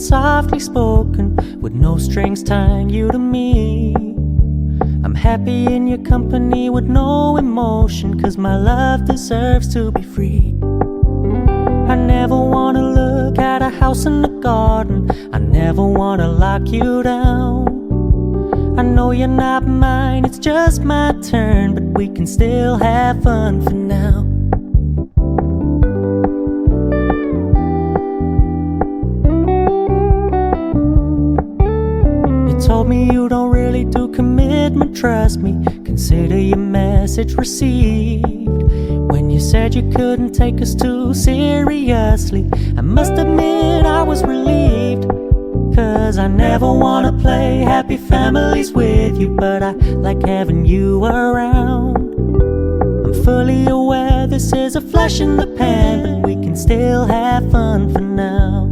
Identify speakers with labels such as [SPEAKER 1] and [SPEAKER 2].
[SPEAKER 1] softly spoken, with no strings tying you to me. I'm happy in your company with no emotion, 'cause my love deserves to be free. I never wanna look at a house in the garden, I never wanna lock you down. I know you're not mine, it's just my turn, but we can still have fun for now. You told me you don't really do commitment, trust me, consider your message received. When you said you couldn't take us too seriously, I must admit I was relieved. 'Cause I never wanna play happy families with you, but I like having you around. I'm fully aware this is a flash in the pan, but we can still have fun for now.